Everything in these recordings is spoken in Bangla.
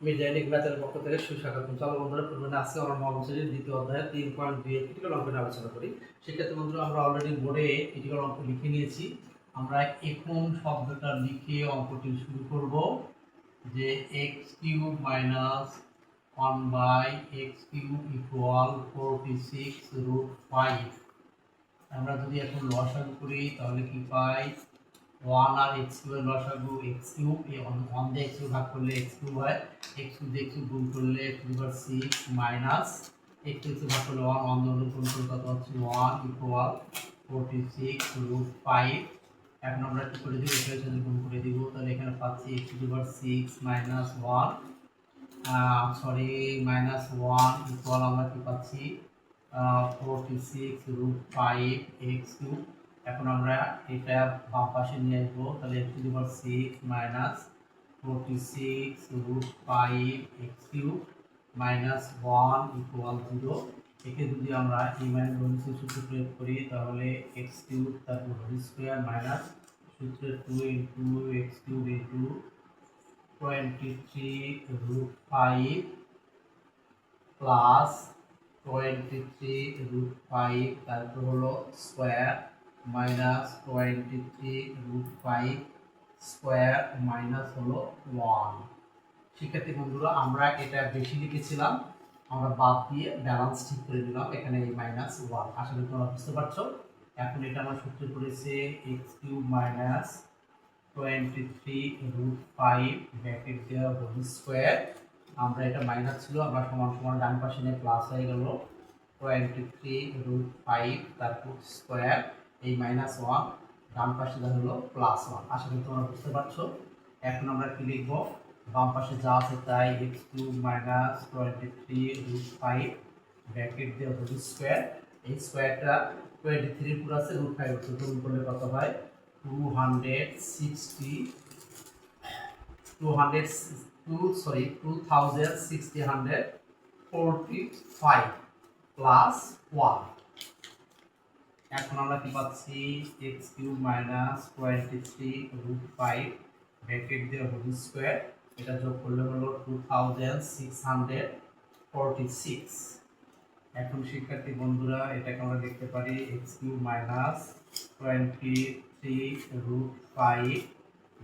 মিডিয়ানিক ব্যাচের পক্ষ থেকে সুস্বাগতম। চলো বন্ধুরা, প্রথমে আজকে আমরা নবম শ্রেণীর দ্বিতীয় অধ্যায় 3.2 এর ক্রিটিক্যাল অঙ্ক নিয়ে আলোচনা করি। সেক্ষেত্রে বন্ধুরা আমরা অলরেডি বোর্ডে ক্রিটিক্যাল অঙ্ক লিখে নিয়েছি। আমরা এখন শব্দটা লিখে অঙ্কটি শুরু করব, যে x³ মাইনাস 1/x³ ইকুয়াল 46√5। আমরা যদি এখন লসাগু করি তাহলে কি পাই? 1 আর x³ এর লসাগু x³ এই 1 দিয়ে x³ ভাগ করলে x³ হয়, x³ দিয়ে x³ গুণ করলে x⁻6 মাইনাস x² ভাগ করলে 1 দিয়ে গুণ করলে কত হচ্ছে 1 ইকুয়াল 46√5। এখন আমরা কি করে দিব? এটার সাথে গুণ করে দিব, তাহলে এখানে পাচ্ছি x⁻6 মাইনাস 1 মাইনাস 1 ইকুয়াল আমরা কি পাচ্ছি 46√5x³। এখন আমরা এটা বাম পাশে নিয়ে আসবো, তাহলে x⁻6 minus 46√5x³ minus 1 equal 0। একে যদি আমরা এই মাইনাস গণিতের সূত্র প্রয়োগ করি তাহলে x³ তারপর হোল স্কয়ার মাইনাস সূত্রে 2 ইনটু x³ ইনটু 23√5 প্লাস 23√5 তারপর হলো স্কয়ার মাইনাস 23√5 স্কয়ার মাইনাস হলো 1। শিক্ষার্থী বন্ধুরা, আমরা এটা বেশি লিখেছিলাম, আমরা বাদ দিয়ে ব্যালেন্স ঠিক করে দিলাম, এখানে এই মাইনাস 1। আশা করি তোমরা বুঝতে পারছো। এখন এটা আমার সূত্র পড়েছে x³ মাইনাস 23√5 ব্র্যাকেট দেওয়া হোল স্কয়ার। আমরা এটা মাইনাস ছিল, আমরা সমান সমান ডান পাশে নিয়ে প্লাস হয়ে গেল 23√5 তারপর স্কয়ার, এই মাইনাস 1 ডান পাশে দেওয়া হলো প্লাস 1। আশা করি তোমরা বুঝতে পারছো। এখন আমরা কি লিখবো? বাম পাশে যা আছে তাই x³ মাইনাস 23√5 ব্র্যাকেট দেওয়া হোল স্কয়ার। এই স্কয়ারটা 23 পুরো আছে, √5 গুণ করলে কত হয়? 2645 প্লাস 1। এখন আমরা কি পাচ্ছি? x³ মাইনাস 23√5 ব্র্যাকেট দিয়ে হোল স্কয়ার, এটা যোগ করলে হলো 2646। এখন শিক্ষার্থী বন্ধুরা এটাকে আমরা দেখতে পারি x³ মাইনাস 23√5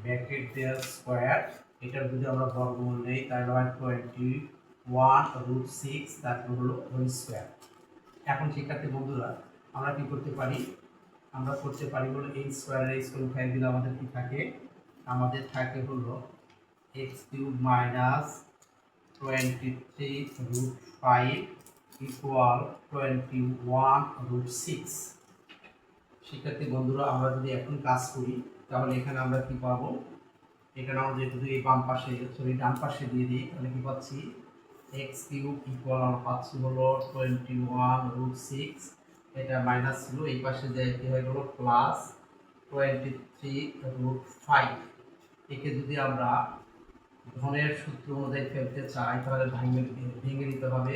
ব্র্যাকেট দেওয়ার স্কয়ার, এটার যদি আমরা বর্গমূল নেই তাহলে হয় 21√6 তারপর হলো হোল স্কয়ার। এখন শিক্ষার্থী বন্ধুরা আমরা কি করতে পারি? আমরা করতে পারি হলো এই স্কয়ারের স্কয়ার উঠাই দিলে আমাদের কি থাকে? আমাদের থাকে হলো x³ মাইনাস 23√5 ইকুয়াল 21√6। শিক্ষার্থী বন্ধুরা আমরা যদি এখন কাজ করি তাহলে এখানে আমরা কি পাবো? এখানে আমরা যদি এই বাম পাশে ডান পাশে দিয়ে দিই তাহলে কি পাচ্ছি? x³ ইকুয়াল আমরা পাচ্ছি হলো 21√6, এটা মাইনাস ছিল, এই পাশে যে কি হয়ে গেল প্লাস 23√5। একে যদি আমরা ঘনের সূত্র অনুযায়ী ফেলতে চাই তাহলে ভেঙে নিতে হবে।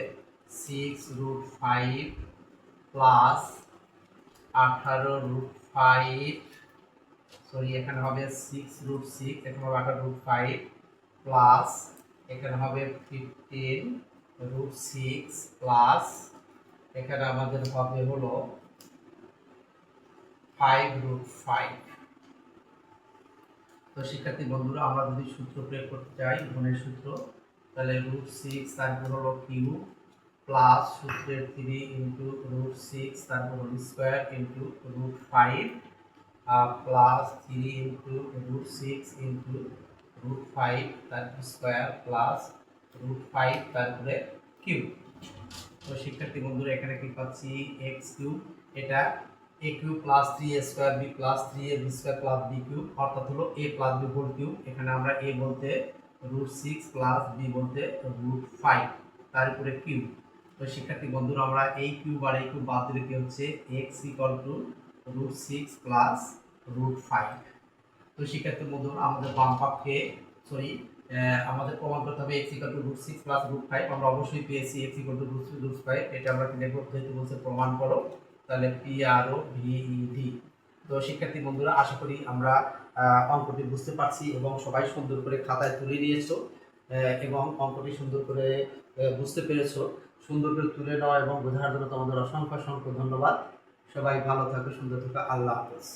6√5 প্লাস 18√5, এখানে হবে 6√6, এখানে হবে 18√5 প্লাস এখানে হবে 15√6 প্লাস এখানে আমাদের হবে হলো 5√5। তো শিক্ষার্থী বন্ধুরা আমরা যদি সূত্র প্রয়োগ করতে চাই গুণের সূত্র, তাহলে √6 তারপর হলো কিউ প্লাস সূত্রের 3 ইন্টু √6 তারপর whole square into √5 plus 3 into √6 into √5 তারপর স্কয়ার প্লাস √5 তারপরে কিউ। তো শিক্ষার্থী বন্ধুরা এখানে কি পাচ্ছি? x³ এটা a³ plus 3a square b plus 3ab square plus b³ অর্থাৎ হলো a plus b whole cube. এখানে আমরা a বলতে √6 প্লাস b বলতে √5 তার উপরে কিউব। তো শিক্ষার্থী বন্ধুরা আমরা এই কিউব আর এই কিউব বাদ দিলে কি হচ্ছে? x equal to √6 plus √5। তো শিক্ষার্থী বন্ধুরা আমাদের বাম পক্ষে আমাদের প্রমাণ করতে হবে x ইকুয়াল টু √6 প্লাস √5। আমরা অবশ্যই পেয়েছি x ইকুয়াল টু √5, এটা আমরা কি লিখব? যেহেতু বলছে প্রমাণ করো, তাহলে PROVED। তো শিক্ষার্থী বন্ধুরা আশা করি আমরা অঙ্কটি বুঝতে পারছি এবং সবাই সুন্দর করে খাতায় তুলে নিয়েছো। এবং অঙ্কটি সুন্দর করে বুঝতে পেরেছো। সুন্দর করে তুলে নেওয়া এবং বোঝার জন্য তোমাদের অসংখ্য অসংখ্য ধন্যবাদ। সবাই ভালো থাকো, সুন্দর থাকো, আল্লাহ হাফেজ।